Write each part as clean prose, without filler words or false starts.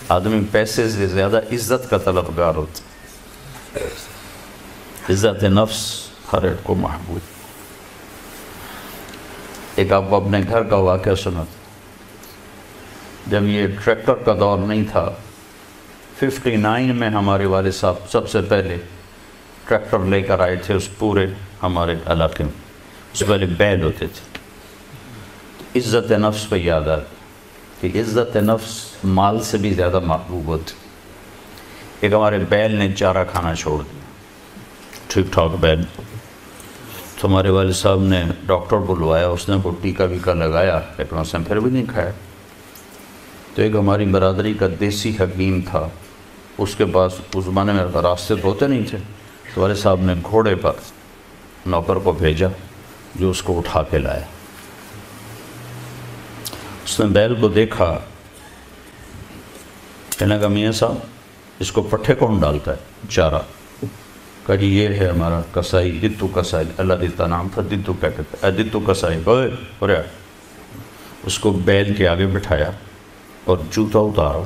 آدمی پیسے سے زیادہ عزت کا طلبگار ہوتا ہے، عزت نفس ہر ایک کو محبوب۔ ایک آپ کو اپنے گھر کا واقعہ سنا، جب یہ ٹریکٹر کا دور نہیں تھا، 59 میں ہمارے والد صاحب سب سے پہلے ٹریکٹر لے کر آئے تھے اس پورے ہمارے علاقے میں۔ اس سے پہلے بیل ہوتے تھے۔ عزت نفس پہ یاد آ کہ عزت نفس مال سے بھی زیادہ محبوب ہوتی۔ ایک ہمارے بیل نے چارہ کھانا چھوڑ دیا، ٹھیک ٹھاک بیل، تو ہمارے والد صاحب نے ڈاکٹر بلوایا، اس نے وہ ٹیکا ویکا لگایا، لیکن اس نے پھر بھی نہیں کھایا۔ تو ایک ہماری برادری کا دیسی حکیم تھا، اس کے پاس اس زمانے میں راستے تو ہوتے نہیں تھے، تو والد صاحب نے گھوڑے پر نوکر کو بھیجا جو اس کو اٹھا کے لایا۔ اس نے بیل کو دیکھا، کہنے لگا میاں صاحب اس کو پٹھے کون ڈالتا ہے چارہ؟ کہا جی یہ ہے ہمارا کسائی، دتو کسائی، اللہ دیتا نام تھا، دتو کیا کہتے ہیں، دتو کسائی۔ اس کو بیل کے آگے بٹھایا اور جوتا اتارا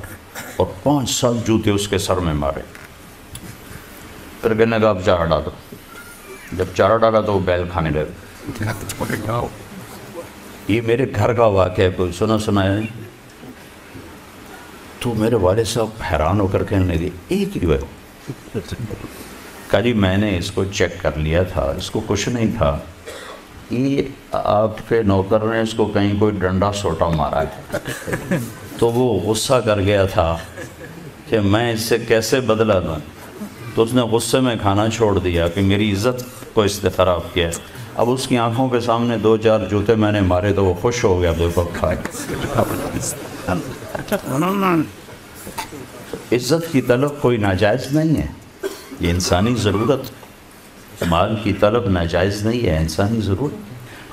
اور 5 سال جوتے اس کے سر میں مارے۔ پھر کہنے لگا اب چارہ ڈالو۔ جب چارہ ڈالا تو وہ بیل کھانے لگا۔ یہ میرے گھر کا واقعہ ہے، کوئی سنایا نہیں؟ تو میرے والد صاحب حیران ہو کر کہنے لگے ایک ہی وقت۔ کہا جی میں نے اس کو چیک کر لیا تھا، اس کو کچھ نہیں تھا، یہ آپ کے نوکر نے اس کو کہیں کوئی ڈنڈا سوٹا مارا ہے، تو وہ غصہ کر گیا تھا کہ میں اس سے کیسے بدلہ دوں، تو اس نے غصے میں کھانا چھوڑ دیا کہ میری عزت کو اس نے خراب کیا۔ اب اس کی آنکھوں کے سامنے 2-4 جوتے میں نے مارے تو وہ خوش ہو گیا، بے وقت کھائے۔ عزت کی طلب کوئی ناجائز نہیں ہے، یہ انسانی ضرورت۔ مال کی طلب ناجائز نہیں ہے، انسانی ضرورت۔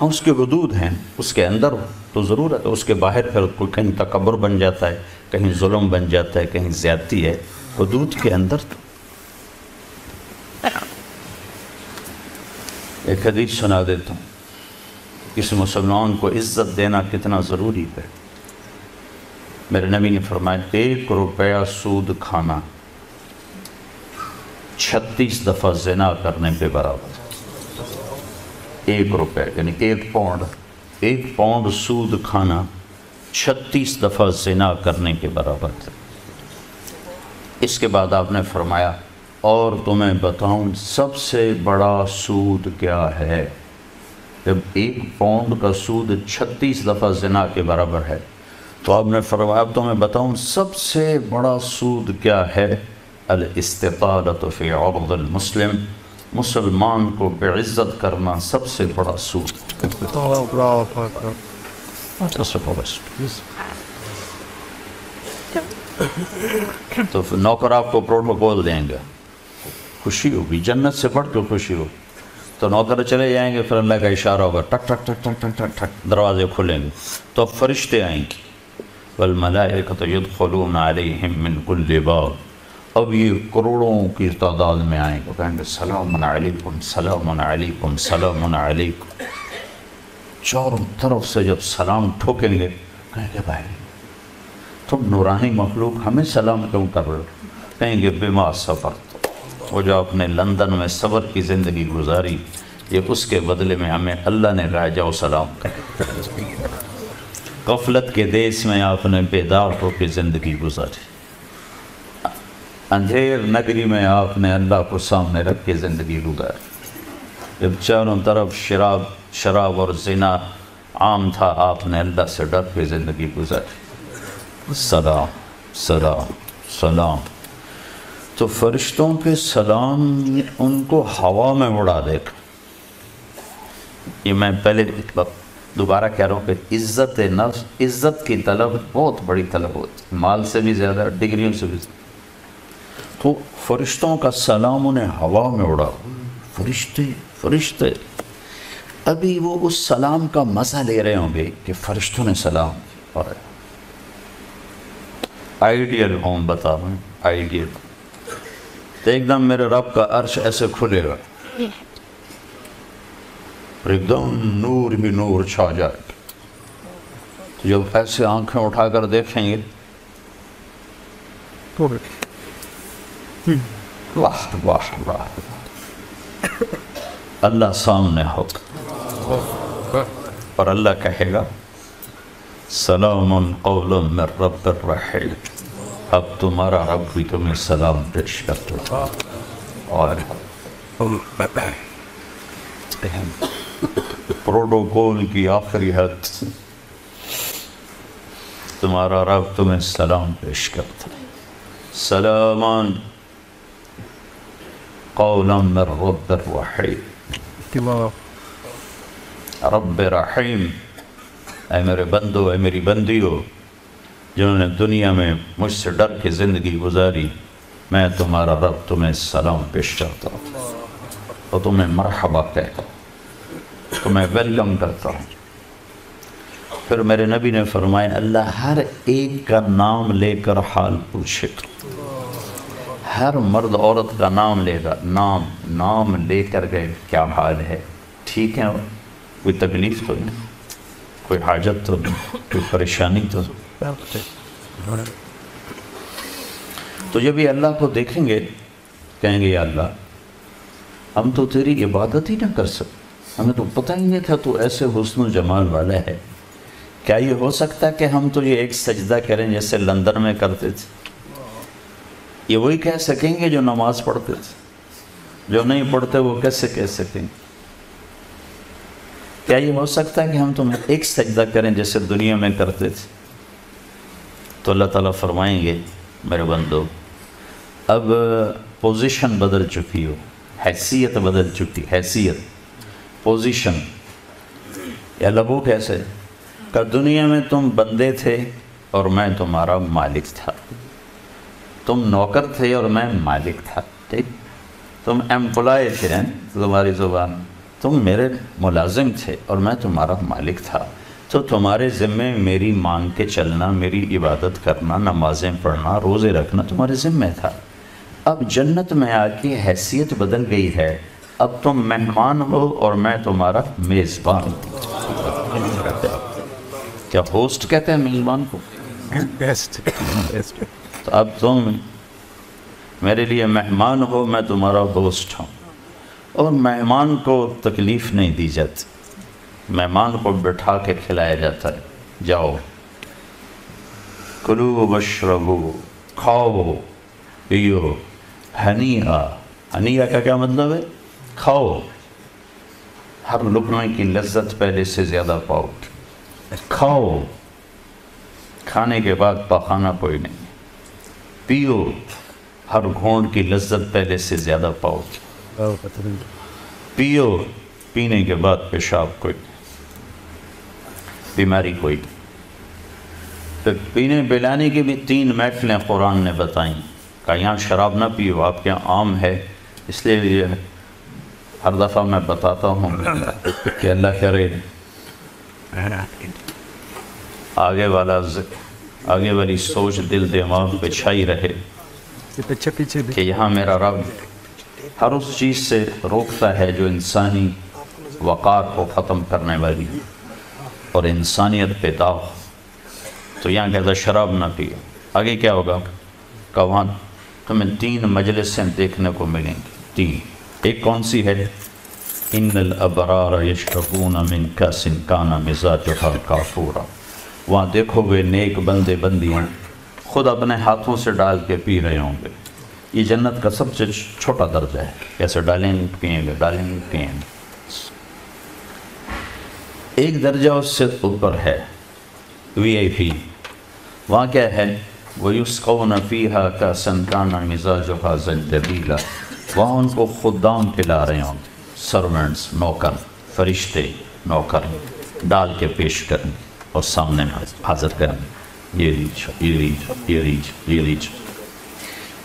ہاں اس کے حدود ہیں، اس کے اندر تو ضرورت ہے، اس کے باہر پھر کوئی کہیں تکبر بن جاتا ہے، کہیں ظلم بن جاتا ہے، کہیں زیادتی ہے۔ حدود کے اندر تو ایک حدیث سنا دیتا ہوں، کسی مسلمان کو عزت دینا کتنا ضروری ہے۔ میرے نبی نے فرمایا 1 روپیہ سود کھانا 36 دفعہ زنا کرنے کے برابر۔ 1 روپیہ یعنی 1 پاؤنڈ سود کھانا 36 دفعہ زنا کرنے کے برابر تھا۔ اس کے بعد آپ نے فرمایا اور تمہیں بتاؤں سب سے بڑا سود کیا ہے؟ جب 1 پاؤنڈ کا سود 36 دفعہ زنا کے برابر ہے تو آپ نے فرمایا اب تمہیں بتاؤں سب سے بڑا سود کیا ہے؟ الاستطالۃ فی عرض المسلم، مسلمان کو بعزت کرنا سب سے بڑا سود۔ تو نوکر آپ کو پروٹوکول دیں گے، خوشی ہوگی، جنت سے بڑھ کے خوشی ہوگی۔ تو نوکر چلے جائیں گے، پھر اللہ کا اشارہ ہوگا، ٹک ٹک ٹک ٹک ٹک ٹک ٹک، دروازے کھلیں گے تو اب فرشتے آئیں گے، والملائکۃ یدخلون علیہم من کل باب، اب یہ کروڑوں کی تعداد میں آئیں گے، کہیں گے سلام علیکم سلام علیکم سلام علیکم۔ چاروں طرف سے جب سلام ٹھوکیں گے کہیں گے بھائی تم نورانی مخلوق ہمیں سلام کیوں کر رہے ہو؟ کہیں گے بما صبرت، وہ جو آپ نے لندن میں صبر کی زندگی گزاری، یہ اس کے بدلے میں ہمیں اللہ نے کہا جاؤ سلام کر۔ غفلت کے دیس میں آپ نے بیدار ہو کے زندگی گزاری، اندھیر نگری میں آپ نے اللہ کو سامنے رکھ کے زندگی گزاری، جب چاروں طرف شراب اور زنا عام تھا آپ نے اللہ سے ڈر کے زندگی گزاری۔ سلام سلام سلام۔ تو فرشتوں کے سلام ان کو ہوا میں اڑا دے گا۔ یہ میں پہلے دوبارہ کہہ رہا ہوں کہ عزت نفس، عزت کی طلب بہت بڑی طلب ہوتی ہے، مال سے بھی زیادہ، ڈگریوں سے بھی زیادہ۔ تو فرشتوں کا سلام انہیں ہوا میں اڑا، فرشتے ابھی وہ اس سلام کا مزہ لے رہے ہوں گے کہ فرشتوں نے سلام اور آئیڈیل ہوم بتا رہا ہوں، آئیڈیل تو ایک دم میرے رب کا عرش ایسے کھلے گا، ایک دم نور بھی نور چھا جائے گا۔ جب ایسے آنکھیں اٹھا کر دیکھیں گے واہ واہ واہ، اللہ سامنے ہوگا اور اللہ کہے گا سلام قول من رب الرحیم، اب تمہارا رب بھی تمہیں سلام پیش کرتا ہے۔ اور پروٹوکول کی آخری حد، تمہارا رب تمہیں سلام پیش کرتا ہے، سلامان قولا من رب الرحیم، رب رحیم، اے میرے بندو، اے میری بندیو جنہوں نے دنیا میں مجھ سے ڈر کے زندگی گزاری، میں تمہارا رب تمہیں سلام پیش کرتا ہوں اور تمہیں مرحبا کہتا ہوں، تمہیں ویلکم کرتا ہوں۔ پھر میرے نبی نے فرمایا اللہ ہر ایک کا نام لے کر حال پوچھے گا، ہر مرد عورت کا نام لے گا، نام لے کر گئے، کیا حال ہے، ٹھیک ہے، کوئی تکلیف تو نہیں، کوئی حاجت تو نہیں، کوئی پریشانی تو نہیں۔ تو جب یہ اللہ کو دیکھیں گے کہیں گے یا اللہ ہم تو تیری عبادت ہی نہ کر سکتے، ہمیں تو پتہ ہی نہیں تھا تو ایسے حسن و جمال والا ہے، کیا یہ ہو سکتا ہے کہ ہم تو یہ ایک سجدہ کریں جیسے لندن میں کرتے تھے؟ یہ وہی کہہ سکیں گے جو نماز پڑھتے تھے، جو نہیں پڑھتے وہ کیسے کہہ سکیں گے؟ کیا یہ ہو سکتا ہے کہ ہم تمہیں ایک سجدہ کریں جیسے دنیا میں کرتے تھے؟ تو اللہ تعالیٰ فرمائیں گے میرے بندو اب پوزیشن بدل چکی ہو، حیثیت بدل چکی، حیثیت، پوزیشن۔ یا لبو کیسے کہ دنیا میں تم بندے تھے اور میں تمہارا مالک تھا، تم نوکر تھے اور میں مالک تھا، ٹھیک، تم ایمپلائی تھے، تمہاری زبان، تم میرے ملازم تھے اور میں تمہارا مالک تھا، تو تمہارے ذمے میری مانگ کے چلنا، میری عبادت کرنا، نمازیں پڑھنا، روزے رکھنا تمہارے ذمے تھا۔ اب جنت میں آ کے حیثیت بدل گئی ہے، اب تم مہمان ہو اور میں تمہارا میزبان ہوں۔ کیا ہوسٹ کہتے ہیں میزبان کو؟ تو اب تم میرے لیے مہمان ہو، میں تمہارا ہوسٹ ہوں، اور مہمان کو تکلیف نہیں دی جاتی، مہمان کو بٹھا کے کھلایا جاتا ہے، جاؤ کلو واشربو، کھاؤ پیو، ہنیئا، ہنیئا کا کیا مطلب ہے؟ کھاؤ، ہر لقمے کی لذت پہلے سے زیادہ پاؤ، کھاؤ، کھانے کے بعد پاخانہ کوئی نہیں، پیو، ہر گھونٹ کی لذت پہلے سے زیادہ پاؤ، پیو، پینے کے بعد پیشاب کوئی نہیں، بیماری کوئی نہیں۔ پھر پینے پلانے کی بھی 3 محفلیں قرآن نے بتائیں کہ یہاں شراب نہ پیو، آپ کے یہاں عام ہے، اس لیے ہر دفعہ میں بتاتا ہوں کہ اللہ کرے آگے والی سوچ دل دماغ پہ چھائی رہے کہ یہاں میرا رب ہر اس چیز سے روکتا ہے جو انسانی وقار کو ختم کرنے والی اور انسانیت پہ داغ۔ تو یہاں کہتا شراب نہ پیو، آگے کیا ہوگا کہ وہاں تمہیں 3 مجلسیں دیکھنے کو ملیں گی، 3۔ ایک کون سی ہے؟ ان الابرار یشربون من کاس کان مزاجها کافورا، وہاں دیکھو گے نیک بندے بندیاں خود اپنے ہاتھوں سے ڈال کے پی رہے ہوں گے۔ یہ جنت کا سب سے چھوٹا درجہ ہے، کیسے ڈالیں گے پئیں گے، ڈالیں گے پئیں گے۔ ایک درجہ اس سے اوپر ہے VIP، وہاں کیا ہے؟ وَيُسْقَوْنَ فِيهَا كَأْسًا كَانَ مِزَاجُهَا زَنْجَبِيلًا، وہاں ان کو خدام پلا رہے ہوں، سرونٹس، نوکر، فرشتے نوکر ڈال کے پیش کریں اور سامنے حاضر کریں، یہ لیج۔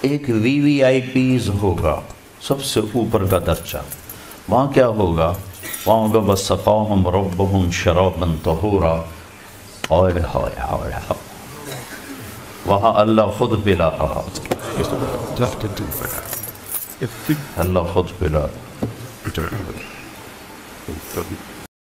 ایک VVIPs ہوگا، سب سے اوپر کا درجہ، وہاں کیا ہوگا؟ وہاں ہوگا وَسَقَاهُمْ رَبُّهُمْ شَرَابًا طَهُورًا، وہاں اللہ خود پلا رہا، اللہ خود پلا رہا۔